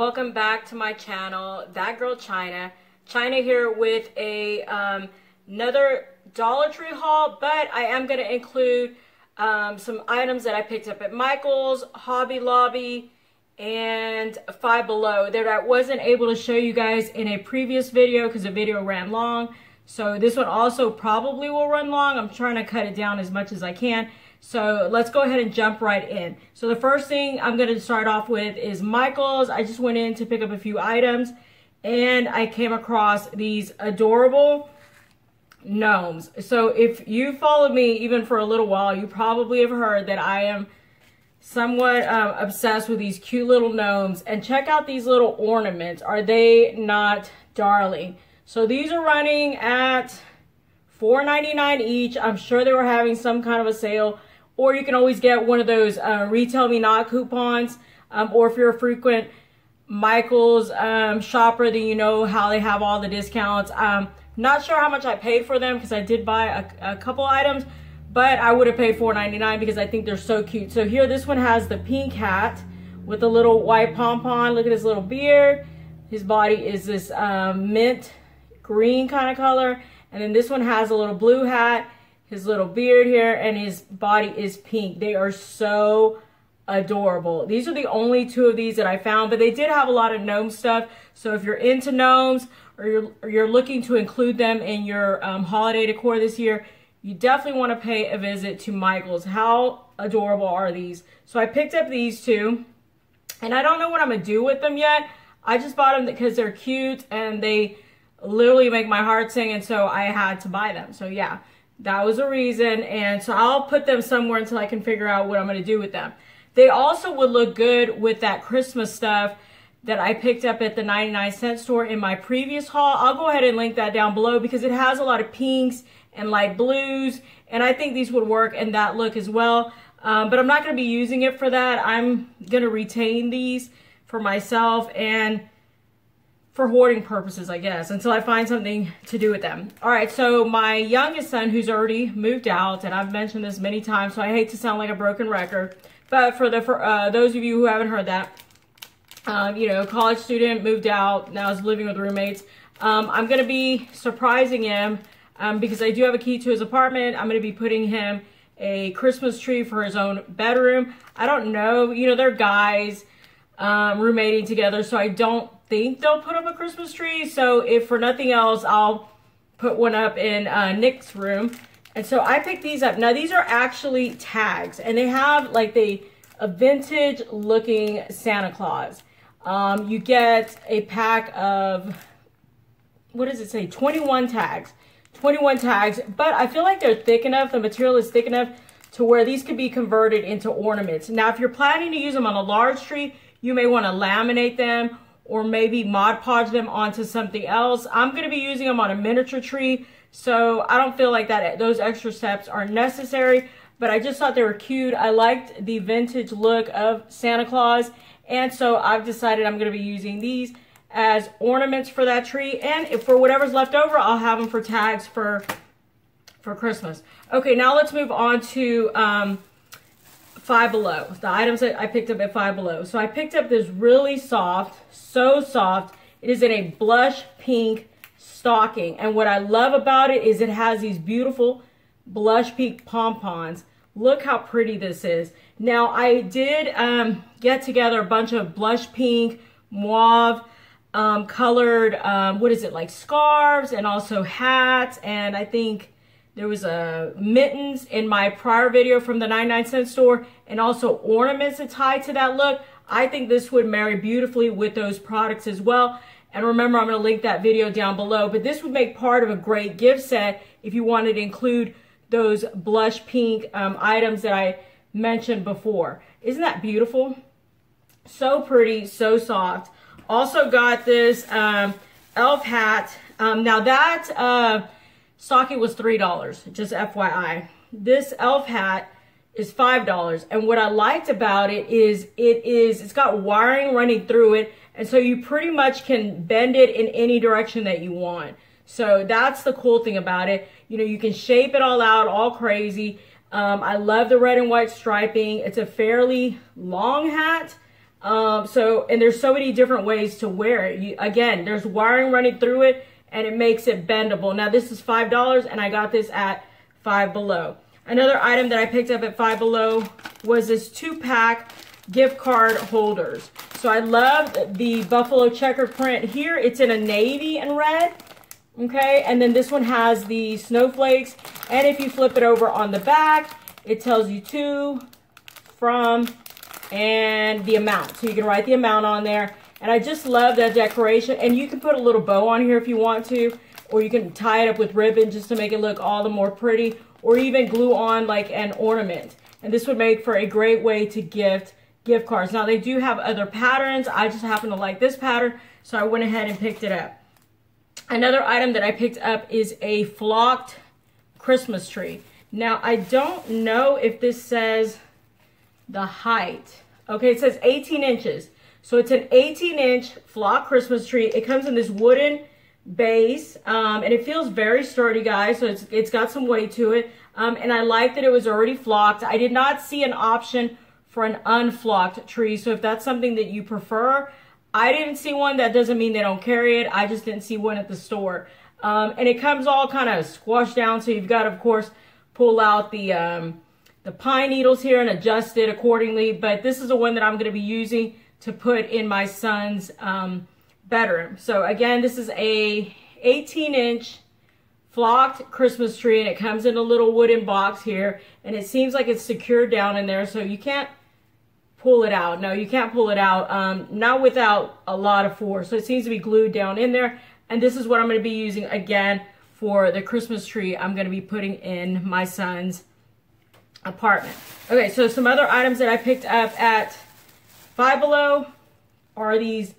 welcome back to my channel, That Girl China. China here with a another Dollar Tree haul, but I am going to include some items that I picked up at Michael's, Hobby Lobby, and Five Below that I wasn't able to show you guys in a previous video because the video ran long. So this one also probably will run long. I'm trying to cut it down as much as I can. So let's go ahead and jump right in. So the first thing I'm going to start off with is Michael's. I just went in to pick up a few items and I came across these adorable gnomes. So if you followed me even for a little while, you probably have heard that I am somewhat obsessed with these cute little gnomes. And check out these little ornaments. Are they not darling? So these are running at $4.99 each. I'm sure they were having some kind of a sale. Or you can always get one of those Retail Me Not coupons. Or if you're a frequent Michael's shopper, then you know how they have all the discounts. Not sure how much I paid for them because I did buy a couple items. But I would have paid $4.99 because I think they're so cute. So here, this one has the pink hat with a little white pom-pom. Look at his little beard. His body is this mint green kind of color. And then this one has a little blue hat, his little beard here, and his body is pink. They are so adorable. These are the only two of these that I found, but they did have a lot of gnome stuff. So if you're into gnomes or you're looking to include them in your holiday decor this year, you definitely want to pay a visit to Michael's. How adorable are these? So I picked up these two, and I don't know what I'm going to do with them yet. I just bought them because they're cute, and they literally make my heart sing, and so I had to buy them. So yeah, that was a reason, and so I'll put them somewhere until I can figure out what I'm going to do with them. They also would look good with that Christmas stuff that I picked up at the 99-cent store in my previous haul. I'll go ahead and link that down below because it has a lot of pinks and light blues, and I think these would work in that look as well. But I'm not going to be using it for that. I'm going to retain these for myself and for hoarding purposes, I guess, until I find something to do with them. All right, so my youngest son, who's already moved out, and I've mentioned this many times, so I hate to sound like a broken record, but for those of you who haven't heard that, you know, college student, moved out, now is living with roommates. I'm going to be surprising him because I do have a key to his apartment. I'm going to be putting him a Christmas tree for his own bedroom. I don't know, you know, they're guys roommating together, so I don't think they'll put up a Christmas tree. So if for nothing else, I'll put one up in Nick's room. And so I picked these up. Now these are actually tags, and they have like a vintage looking Santa Claus. You get a pack of, what does it say? 21 tags. 21 tags, but I feel like they're thick enough, the material is thick enough to where these could be converted into ornaments. Now, if you're planning to use them on a large tree, you may want to laminate them or maybe Mod Podge them onto something else. I'm going to be using them on a miniature tree, so I don't feel like that those extra steps are necessary, but I just thought they were cute. I liked the vintage look of Santa Claus, and so I've decided I'm going to be using these as ornaments for that tree, and if for whatever's left over, I'll have them for tags for Christmas. Okay, now let's move on to Five Below, the items that I picked up at Five Below. So I picked up this really soft, so soft, it is in a blush pink stocking, and what I love about it is it has these beautiful blush pink pom-poms. Look how pretty this is. Now I did get together a bunch of blush pink, mauve, colored, what is it, like scarves and also hats, and I think there was mittens in my prior video from the 99-cent store, and also ornaments that tie to that look. I think this would marry beautifully with those products as well. And remember, I'm going to link that video down below, but this would make part of a great gift set if you wanted to include those blush pink items that I mentioned before. Isn't that beautiful? So pretty, so soft. Also got this elf hat. Now that stocking was $3, just FYI. This elf hat is $5, and what I liked about it is it's got wiring running through it, and so you pretty much can bend it in any direction that you want. So that's the cool thing about it. You know, you can shape it all out, all crazy. I love the red and white striping. It's a fairly long hat. And there's so many different ways to wear it. Again, there's wiring running through it and it makes it bendable. Now this is $5 and I got this at Five Below. Another item that I picked up at Five Below was this 2-pack gift card holders. So I love the buffalo checker print here. It's in a navy and red. Okay, and then this one has the snowflakes. And if you flip it over on the back, it tells you to, from, and the amount. So you can write the amount on there. And I just love that decoration. And you can put a little bow on here if you want to, or you can tie it up with ribbon just to make it look all the more pretty, or even glue on like an ornament. And this would make for a great way to gift cards. Now they do have other patterns. I just happen to like this pattern, so I went ahead and picked it up. Another item that I picked up is a flocked Christmas tree. Now I don't know if this says the height. Okay, it says 18 inches. So it's an 18-inch flocked Christmas tree. It comes in this wooden base, and it feels very sturdy, guys. So it's got some weight to it. And I like that it was already flocked. I did not see an option for an unflocked tree. So if that's something that you prefer, I didn't see one. That doesn't mean they don't carry it. I just didn't see one at the store. And it comes all kind of squashed down. So you've got to, of course, pull out the pine needles here and adjust it accordingly. But this is the one that I'm going to be using to put in my son's bedroom. So again, this is a 18-inch flocked Christmas tree, and it comes in a little wooden box here, and it seems like it's secured down in there, so you can't pull it out. No, you can't pull it out, not without a lot of force. So it seems to be glued down in there, and this is what I'm going to be using again for the Christmas tree I'm going to be putting in my son's apartment. Okay, so some other items that I picked up at Five Below are these,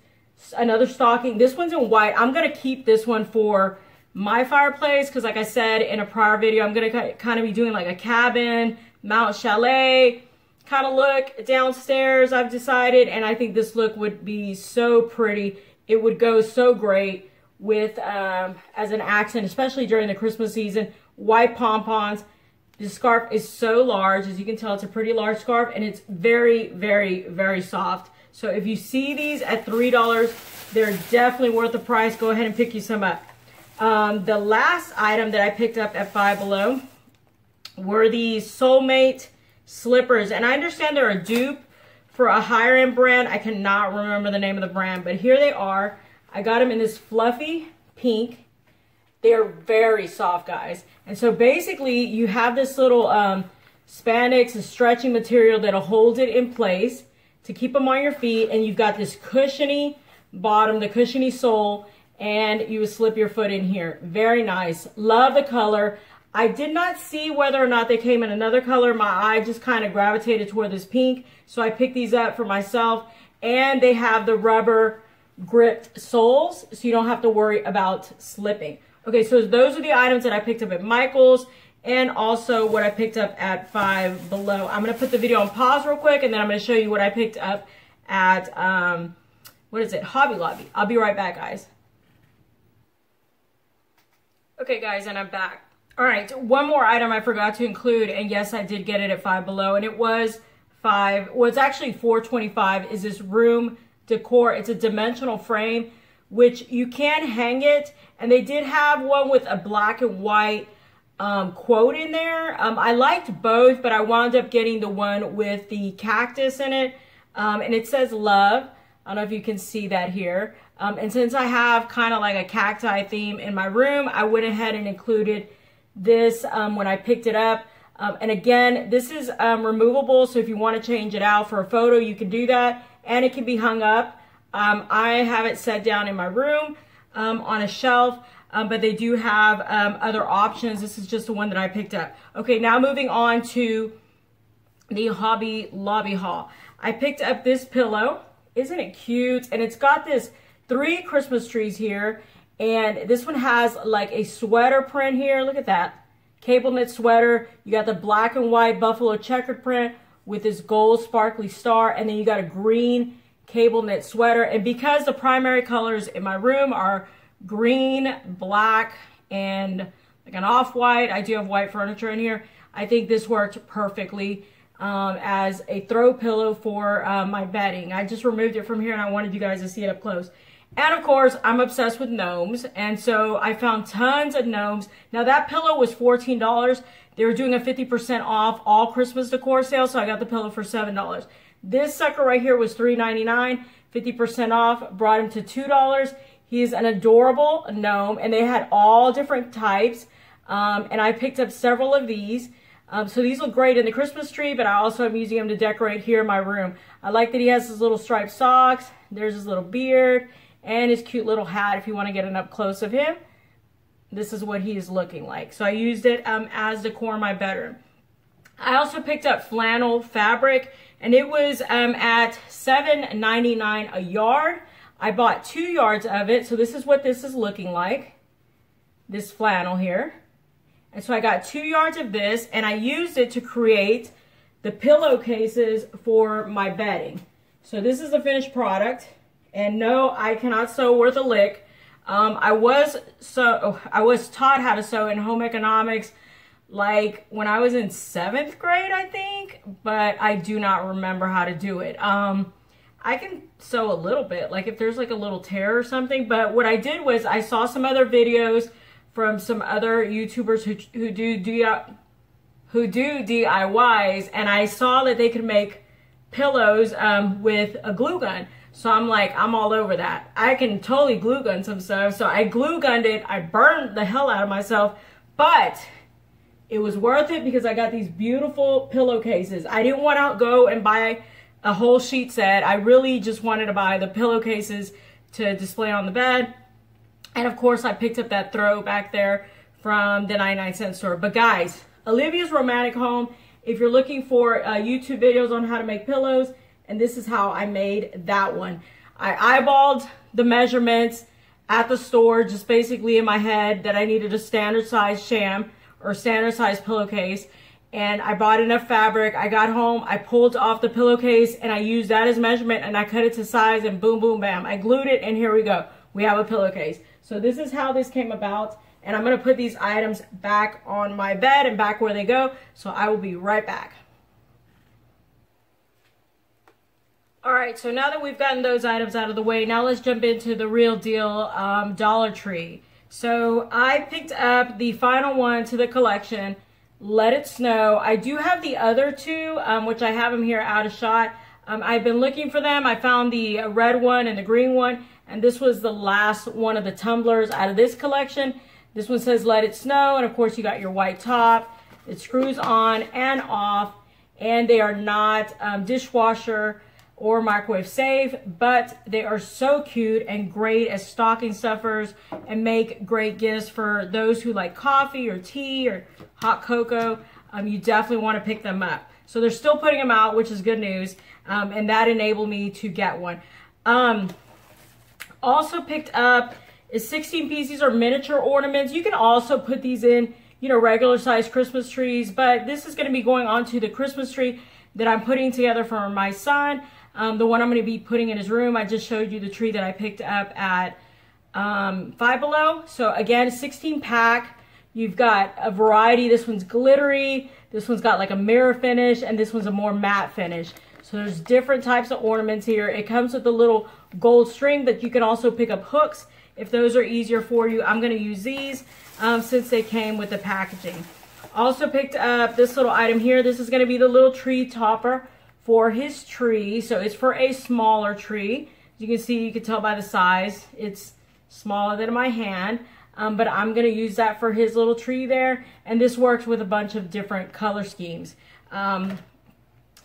another stocking. This one's in white. I'm going to keep this one for my fireplace because, like I said in a prior video, I'm going to kind of be doing like a cabin, mount chalet kind of look downstairs, I've decided. And I think this look would be so pretty. It would go so great with as an accent, especially during the Christmas season. White pom-poms. This scarf is so large. As you can tell, it's a pretty large scarf, and it's very, very, very soft. So if you see these at $3, they're definitely worth the price. Go ahead and pick you some up. The last item that I picked up at Five Below were these Soulmate slippers. And I understand they're a dupe for a higher end brand. I cannot remember the name of the brand, but here they are. I got them in this fluffy pink. They're very soft, guys. And so basically you have this little spandex and stretching material that'll hold it in place to keep them on your feet. And you've got this cushiony bottom, the cushiony sole, and you would slip your foot in here. Very nice. Love the color. I did not see whether or not they came in another color. My eye just kind of gravitated toward this pink. So I picked these up for myself. And they have the rubber gripped soles, so you don't have to worry about slipping. Okay, so those are the items that I picked up at Michael's and also what I picked up at Five Below. I'm going to put the video on pause real quick, and then I'm going to show you what I picked up at, what is it, Hobby Lobby. I'll be right back, guys. Okay, guys, and I'm back. All right, one more item I forgot to include, and yes, I did get it at Five Below, and it was it's actually $4.25, is this room decor. It's a dimensional frame, which you can hang it, and they did have one with a black and white quote in there. I liked both, but I wound up getting the one with the cactus in it, and it says love. I don't know if you can see that here. And since I have kind of like a cacti theme in my room, I went ahead and included this when I picked it up. And again, this is removable, so if you want to change it out for a photo, you can do that, and it can be hung up. I have it set down in my room on a shelf, but they do have other options. This is just the one that I picked up. Okay, now moving on to the Hobby Lobby haul. I picked up this pillow. Isn't it cute? And it's got this 3 Christmas trees here, and this one has like a sweater print here. Look at that. Cable knit sweater. You got the black and white buffalo checkered print with this gold sparkly star, and then you got a green cable knit sweater. And because the primary colors in my room are green, black, and like an off-white, I do have white furniture in here, I think this worked perfectly. as a throw pillow for my bedding. I just removed it from here and I wanted you guys to see it up close. And of course, I'm obsessed with gnomes, and so I found tons of gnomes. Now that pillow was $14. They were doing a 50% off all Christmas decor sale, so I got the pillow for $7. This sucker right here was $3.99, 50% off, brought him to $2. He's an adorable gnome, and they had all different types, and I picked up several of these. So these look great in the Christmas tree, but I also am using them to decorate here in my room. I like that he has his little striped socks, there's his little beard, and his cute little hat if you want to get an up close of him. This is what he is looking like. So I used it as decor in my bedroom. I also picked up flannel fabric, and it was at $7.99 a yard. I bought 2 yards of it, so this is what this is looking like, this flannel here. And so I got 2 yards of this, and I used it to create the pillowcases for my bedding. So this is the finished product. And no, I cannot sew worth a lick. I was taught how to sew in home economics like when I was in 7th grade, I think, but I do not remember how to do it. I can sew a little bit, like if there's like a little tear or something, but what I did was I saw some other videos from some other YouTubers who do DIYs, and I saw that they could make pillows with a glue gun. So I'm like, I'm all over that. I can totally glue gun some stuff. So I glue gunned it. I burned the hell out of myself, but it was worth it because I got these beautiful pillowcases. I didn't want to go and buy a whole sheet set. I really just wanted to buy the pillowcases to display on the bed. And of course, I picked up that throw back there from the 99-cent store. But guys, Olivia's Romantic Home, if you're looking for YouTube videos on how to make pillows, and this is how I made that one. I eyeballed the measurements at the store, just basically in my head, that I needed a standard size sham or standard size pillowcase. And I bought enough fabric. I got home, I pulled off the pillowcase, and I used that as measurement, and I cut it to size, and boom, boom, bam. I glued it, and here we go. We have a pillowcase. So this is how this came about. And I'm gonna put these items back on my bed and back where they go. So I will be right back. All right, so now that we've gotten those items out of the way, now let's jump into the real deal, Dollar Tree. So I picked up the final one to the collection, Let It Snow. I do have the other two, which I have them here out of shot. I've been looking for them. I found the red one and the green one, and this was the last one of the tumblers out of this collection. This one says Let It Snow, and of course you got your white top. It screws on and off, and they are not dishwasher or microwave safe, but they are so cute and great as stocking stuffers and make great gifts for those who like coffee or tea or hot cocoa. You definitely want to pick them up. So they're still putting them out, which is good news, and that enabled me to get one. Also picked up is 16 pieces or miniature ornaments. You can also put these in, you know, regular size Christmas trees, but this is going to be going onto the Christmas tree that I'm putting together for my son. The one I'm going to be putting in his room. I just showed you the tree that I picked up at Five Below. So again, 16 pack. You've got a variety. This one's glittery. This one's got like a mirror finish, and this one's a more matte finish. So there's different types of ornaments here. It comes with a little gold string, but you can also pick up hooks if those are easier for you. I'm going to use these since they came with the packaging. Also picked up this little item here. This is going to be the little tree topper for his tree. So it's for a smaller tree. As you can see, you can tell by the size, it's smaller than my hand. But I'm going to use that for his little tree there. And this works with a bunch of different color schemes. And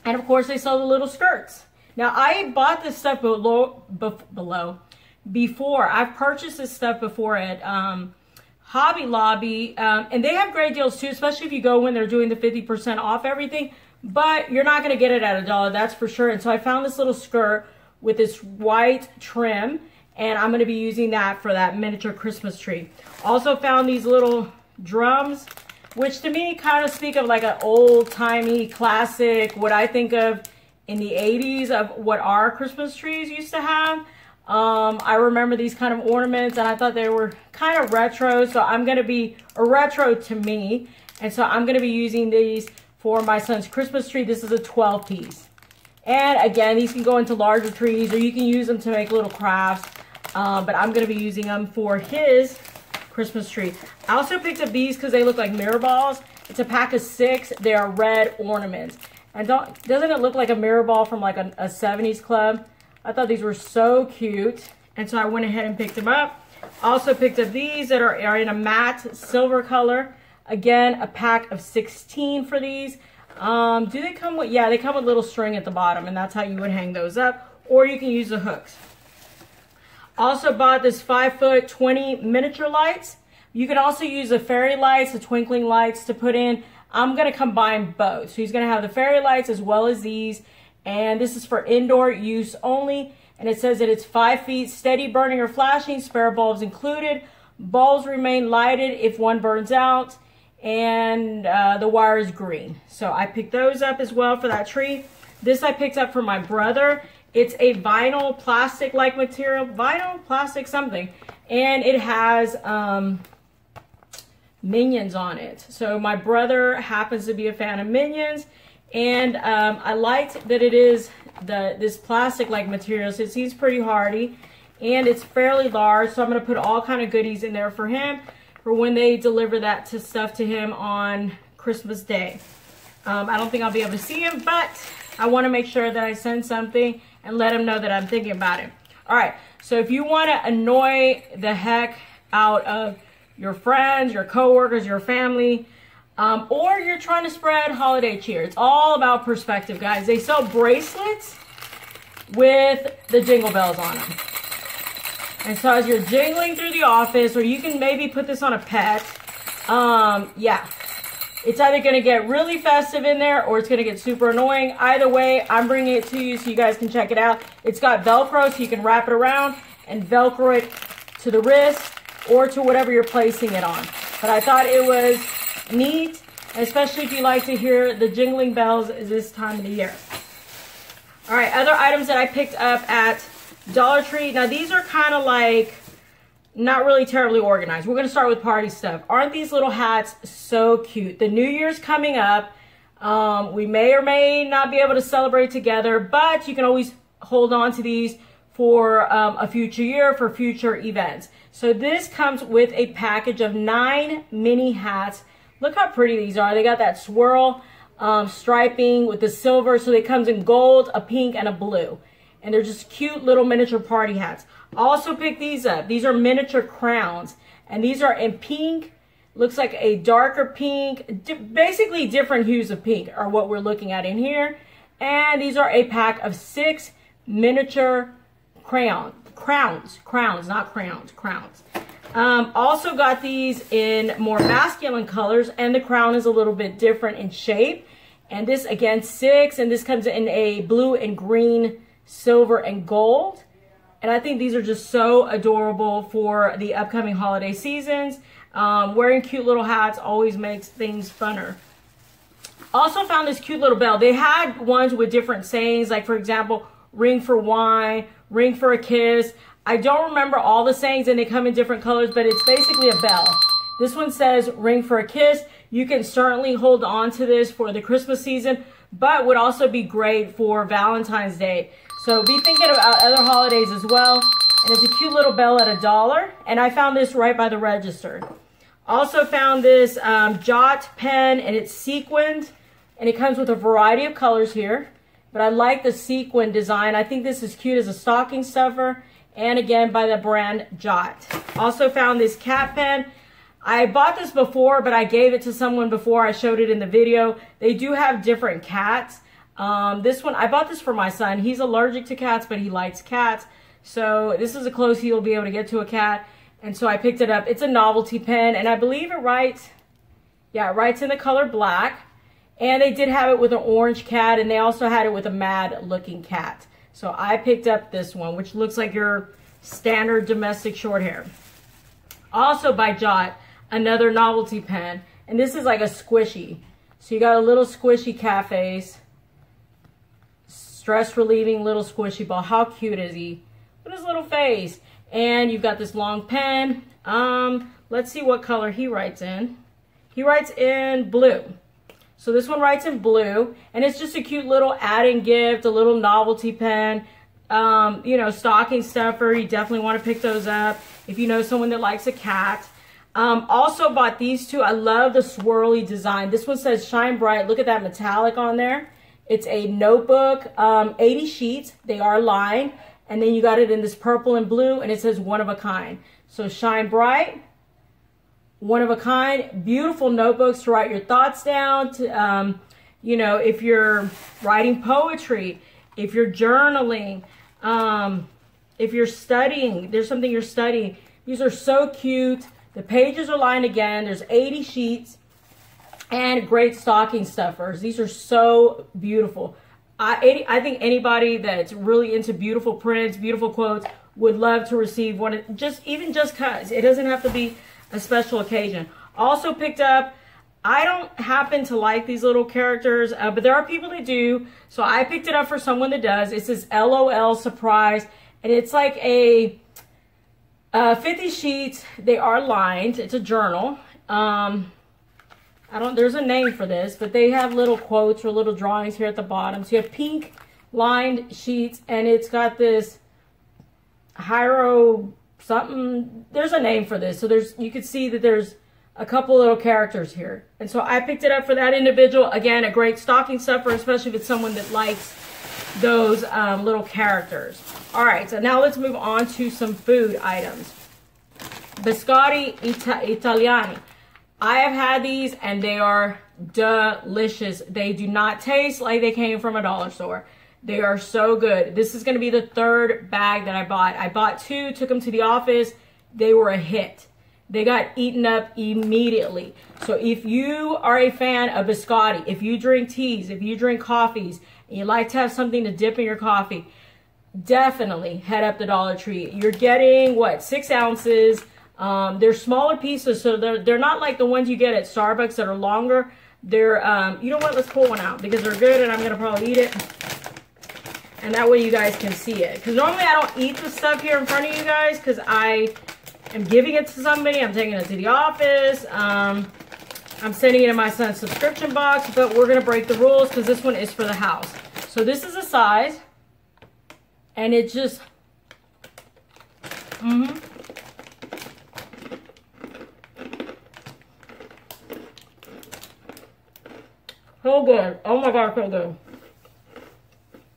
of course, they sell the little skirts. Now, I bought this stuff before. I've purchased this stuff before at Hobby Lobby. And they have great deals too, especially if you go when they're doing the 50% off everything. But you're not going to get it at $1, that's for sure. And so I found this little skirt with this white trim, and I'm going to be using that for that miniature Christmas tree. Also found these little drums, which to me kind of speak of like an old-timey classic, what I think of in the 80s of what our Christmas trees used to have. I remember these kind of ornaments, and I thought they were kind of retro, so I'm going to be a retro to me. And so I'm going to be using these for my son's Christmas tree. This is a 12 piece. And again, these can go into larger trees, or you can use them to make little crafts. But I'm going to be using them for his Christmas tree. I also picked up these because they look like mirror balls. It's a pack of 6. They are red ornaments. And doesn't it look like a mirror ball from like a 70s club? I thought these were so cute. And so I went ahead and picked them up. Also picked up these that are in a matte silver color. Again, a pack of 16 for these. Do they come with, yeah, they come with little string at the bottom, and that's how you would hang those up. Or you can use the hooks. Also bought this 5-foot 20 miniature lights. You can also use the fairy lights, the twinkling lights to put in. I'm going to combine both. So he's going to have the fairy lights as well as these. And this is for indoor use only. And it says that it's 5 feet, steady burning or flashing, spare bulbs included. Bulbs remain lighted if one burns out. And the wire is green. So I picked those up as well for that tree. This I picked up for my brother. It's a vinyl plastic-like material. Vinyl, plastic, something. And it has Minions on it. So my brother happens to be a fan of Minions. And I liked that it is this plastic-like material. So it seems pretty hardy. And it's fairly large. So I'm going to put all kind of goodies in there for him, for when they deliver that stuff to him on Christmas Day. I don't think I'll be able to see him, but I want to make sure that I send something and let him know that I'm thinking about him. All right, so if you want to annoy the heck out of your friends, your coworkers, your family, or you're trying to spread holiday cheer, it's all about perspective, guys. They sell bracelets with the jingle bells on them. And so as you're jingling through the office, or you can maybe put this on a pet, yeah. It's either going to get really festive in there, or it's going to get super annoying. Either way, I'm bringing it to you so you guys can check it out. It's got Velcro, so you can wrap it around and Velcro it to the wrist or to whatever you're placing it on. But I thought it was neat, especially if you like to hear the jingling bells this time of the year. All right, other items that I picked up at Dollar Tree. Now these are kind of like not really terribly organized. We're going to start with party stuff. Aren't these little hats so cute? The New Year's coming up. We may or may not be able to celebrate together, but you can always hold on to these for a future year, for future events. So this comes with a package of 9 mini hats. Look how pretty these are. They got that swirl striping with the silver. So it comes in gold, a pink, and a blue. And they're just cute little miniature party hats. Also picked these up. These are miniature crowns. And these are in pink. Looks like a darker pink. Basically different hues of pink are what we're looking at in here. And these are a pack of 6 miniature crowns. Also got these in more masculine colors. And the crown is a little bit different in shape. And this, again, 6. And this comes in a blue and green, silver and gold. And I think these are just so adorable for the upcoming holiday seasons. Wearing cute little hats always makes things funner. Also found this cute little bell. They had ones with different sayings, like for example, ring for wine, ring for a kiss. I don't remember all the sayings, and they come in different colors, but it's basically a bell. This one says ring for a kiss. You can certainly hold on to this for the Christmas season, but would also be great for Valentine's Day. So be thinking about other holidays as well. And it's a cute little bell at $1. And I found this right by the register. Also found this Jot pen, and it's sequined. And it comes with a variety of colors here. But I like the sequin design. I think this is cute as a stocking stuffer. And again, by the brand Jot. Also found this cat pen. I bought this before, but I gave it to someone before I showed it in the video. They do have different cats. This one, I bought this for my son. He's allergic to cats, but he likes cats. So this is the closest he'll be able to get to a cat. And so I picked it up. It's a novelty pen, and I believe it writes, yeah, it writes in the color black. And they did have it with an orange cat, and they also had it with a mad looking cat. So I picked up this one, which looks like your standard domestic short hair. Also by Jot, another novelty pen. And this is like a squishy. So you got a little squishy cat face. Stress relieving little squishy ball. How cute is he? Look at his little face. And you've got this long pen. Let's see what color he writes in. He writes in blue. So this one writes in blue, and it's just a cute little add-in gift, a little novelty pen, you know, stocking stuffer. You definitely want to pick those up if you know someone that likes a cat. Also bought these two. I love the swirly design. This one says Shine Bright. Look at that metallic on there. It's a notebook, 80 sheets. They are lined. And then you got it in this purple and blue, and it says one of a kind. So Shine Bright, one of a kind. Beautiful notebooks to write your thoughts down. To, you know, if you're writing poetry, if you're journaling, if you're studying, there's something you're studying. These are so cute. The pages are lined again. There's 80 sheets. And great stocking stuffers. These are so beautiful. I think anybody that's really into beautiful prints, beautiful quotes, would love to receive one. Even just cause. It doesn't have to be a special occasion. Also picked up, I don't happen to like these little characters, but there are people that do. So I picked it up for someone that does. It says LOL Surprise. And it's like a 50 sheets. They are lined. It's a journal. There's a name for this, but they have little quotes or little drawings here at the bottom. So you have pink lined sheets, and it's got this Hyro something. There's a name for this. So you can see that there's a couple little characters here. And so I picked it up for that individual. Again, a great stocking stuffer, especially if it's someone that likes those little characters. All right, so now let's move on to some food items. Biscotti Italiani. I have had these, and they are delicious. They do not taste like they came from a dollar store. They are so good. This is going to be the third bag that I bought. I bought two, took them to the office. They were a hit. They got eaten up immediately. So if you are a fan of biscotti, if you drink teas, if you drink coffees, and you like to have something to dip in your coffee, definitely head up the Dollar Tree. You're getting, what, 6 ounces. They're smaller pieces, so they're not like the ones you get at Starbucks that are longer. They're, you know what, let's pull one out because they're good and I'm going to probably eat it. And that way you guys can see it. Because normally I don't eat the stuff here in front of you guys because I am giving it to somebody. I'm taking it to the office. I'm sending it in my son's subscription box, but we're going to break the rules because this one is for the house. So this is a size, and it just, so good. Oh my God, so good.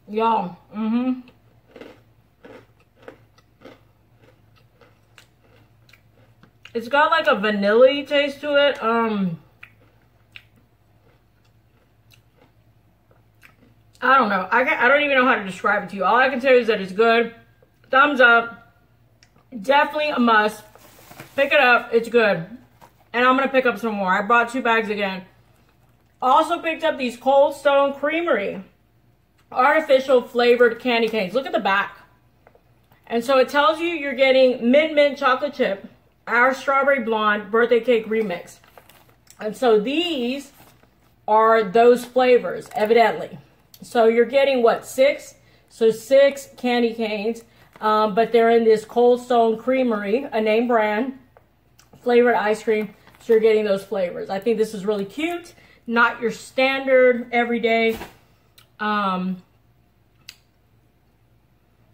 Y'all, It's got like a vanilla taste to it. I don't know. I don't even know how to describe it to you. All I can tell you is that it's good. Thumbs up. Definitely a must. Pick it up. It's good. And I'm going to pick up some more. I brought 2 bags again. Also picked up these Cold Stone Creamery artificial flavored candy canes. Look at the back. And so it tells you you're getting mint chocolate chip, our strawberry blonde birthday cake remix. And so these are those flavors, evidently. So you're getting what, 6? So 6 candy canes, but they're in this Cold Stone Creamery, a name brand, flavored ice cream. So you're getting those flavors. I think this is really cute. Not your standard everyday. Can't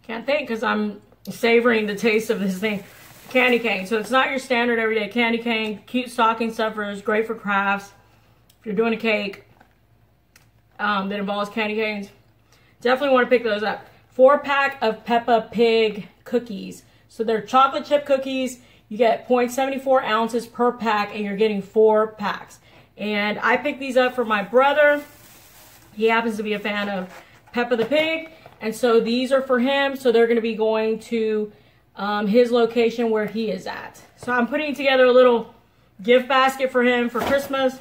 think because I'm savoring the taste of this thing. Candy cane. So it's not your standard everyday candy cane. Cute stocking stuffers. Great for crafts. If you're doing a cake that involves candy canes, definitely want to pick those up. 4-pack of Peppa Pig cookies. So they're chocolate chip cookies. You get 0.74 ounces per pack, and you're getting 4 packs. And I picked these up for my brother. He happens to be a fan of Peppa the Pig. And so these are for him. So they're going to be going to his location where he is at. So I'm putting together a little gift basket for him for Christmas.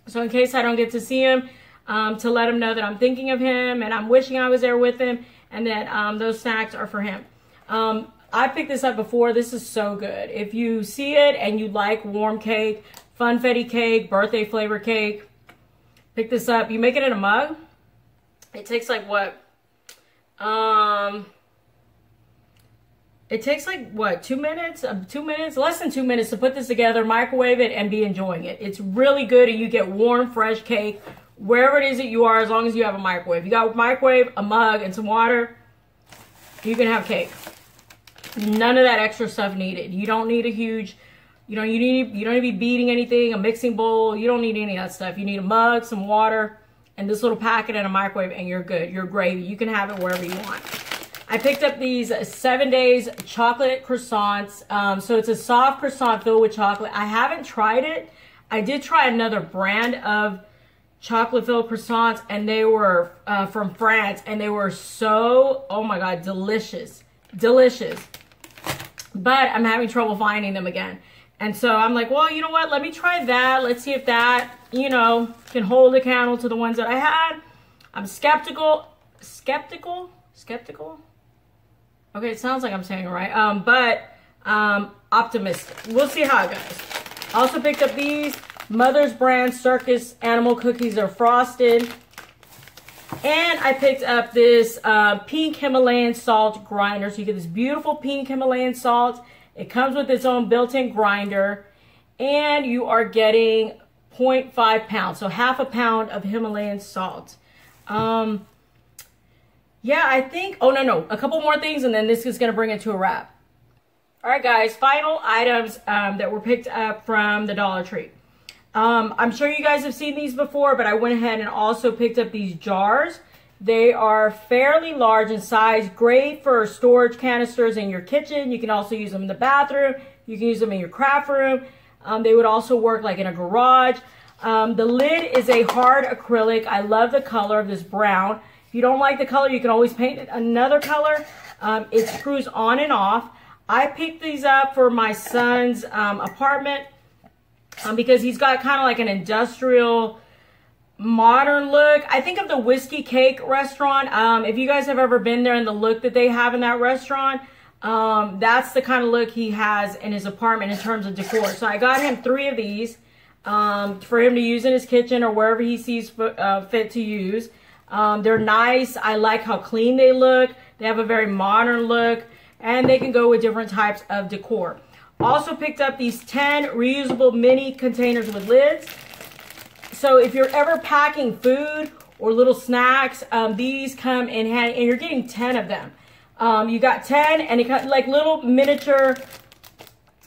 So in case I don't get to see him, to let him know that I'm thinking of him and I'm wishing I was there with him, and that those snacks are for him. I picked this up before. This is so good. If you see it and you like warm cake, funfetti cake, birthday flavor cake, pick this up. You make it in a mug. It takes like what? It takes like, what, 2 minutes? 2 minutes? Less than 2 minutes to put this together, microwave it, and be enjoying it. It's really good, and you get warm, fresh cake wherever it is that you are, as long as you have a microwave. You got a microwave, a mug, and some water, you can have cake. None of that extra stuff needed. You don't need a huge, you don't need to be beating anything, a mixing bowl. You don't need any of that stuff. You need a mug, some water, and this little packet in a microwave, and you're good. You're gravy. You can have it wherever you want. I picked up these 7 Days chocolate croissants. So it's a soft croissant filled with chocolate. I haven't tried it. I did try another brand of chocolate filled croissants, and they were from France, and they were so, oh my God, delicious. Delicious. But I'm having trouble finding them again. And so I'm like, well, you know what? Let me try that. Let's see if that, you know, can hold a candle to the ones that I had. I'm skeptical. Okay, it sounds like I'm saying it right. But optimistic. We'll see how it goes. Also picked up these Mother's Brand Circus Animal Cookies. They're frosted. And I picked up this pink Himalayan salt grinder. So you get this beautiful pink Himalayan salt. It comes with its own built-in grinder. And you are getting 0.5 pounds. So half a pound of Himalayan salt. Yeah, I think, oh no, a couple more things and then this is going to bring it to a wrap. All right, guys, final items that were picked up from the Dollar Tree. I'm sure you guys have seen these before, but I went ahead and also picked up these jars. They are fairly large in size, great for storage canisters in your kitchen. You can also use them in the bathroom. You can use them in your craft room. They would also work like in a garage. The lid is a hard acrylic. I love the color of this brown. If you don't like the color, you can always paint it another color. It screws on and off. I picked these up for my son's apartment because he's got kind of like an industrial modern look. I think of the Whiskey Cake restaurant. If you guys have ever been there and the look that they have in that restaurant, that's the kind of look he has in his apartment in terms of decor. So I got him 3 of these for him to use in his kitchen or wherever he sees fit to use. They're nice. I like how clean they look. They have a very modern look, and they can go with different types of decor. Also picked up these 10 reusable mini containers with lids. So if you're ever packing food or little snacks, these come in handy, and you're getting 10 of them. You got 10, and it got like little miniature,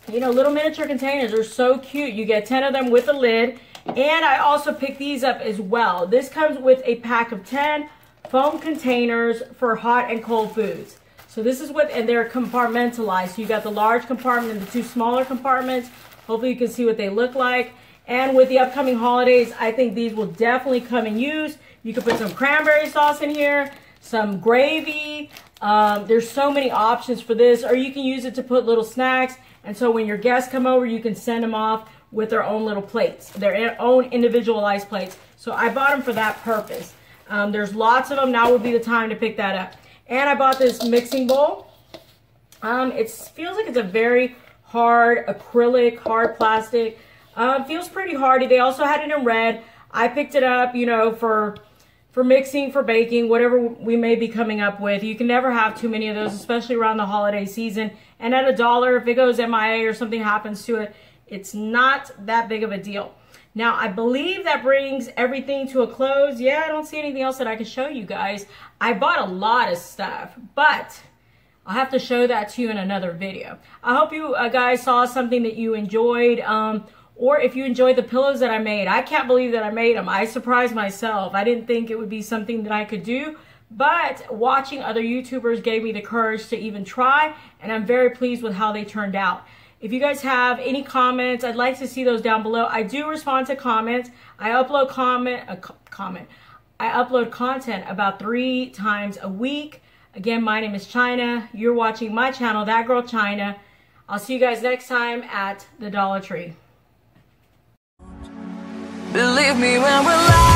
little miniature containers. They're so cute. You get 10 of them with a lid. And I also picked these up as well. This comes with a pack of 10 foam containers for hot and cold foods. So this is what, and they're compartmentalized. So you got the large compartment and the 2 smaller compartments. Hopefully you can see what they look like. And with the upcoming holidays, I think these will definitely come in use. You can put some cranberry sauce in here, some gravy. There's so many options for this, or you can use it to put little snacks. And so when your guests come over, you can send them off with their own little plates, their own individualized plates. So I bought them for that purpose. There's lots of them. Now would be the time to pick that up. And I bought this mixing bowl. It feels like it's a very hard acrylic, hard plastic. Feels pretty hardy. They also had it in red. I picked it up, for mixing, for baking, whatever we may be coming up with. You can never have too many of those, especially around the holiday season. And at $1, if it goes MIA or something happens to it, it's not that big of a deal. Now, I believe that brings everything to a close. Yeah, I don't see anything else that I can show you guys. I bought a lot of stuff, but I'll have to show that to you in another video. I hope you guys saw something that you enjoyed, or if you enjoyed the pillows that I made. I can't believe that I made them. I surprised myself. I didn't think it would be something that I could do, but watching other YouTubers gave me the courage to even try, and I'm very pleased with how they turned out. If you guys have any comments, I'd like to see those down below. I do respond to comments. I upload I upload content about 3 times a week. Again, my name is China. You're watching my channel, That Girl China. I'll see you guys next time at the Dollar Tree. Believe me when we're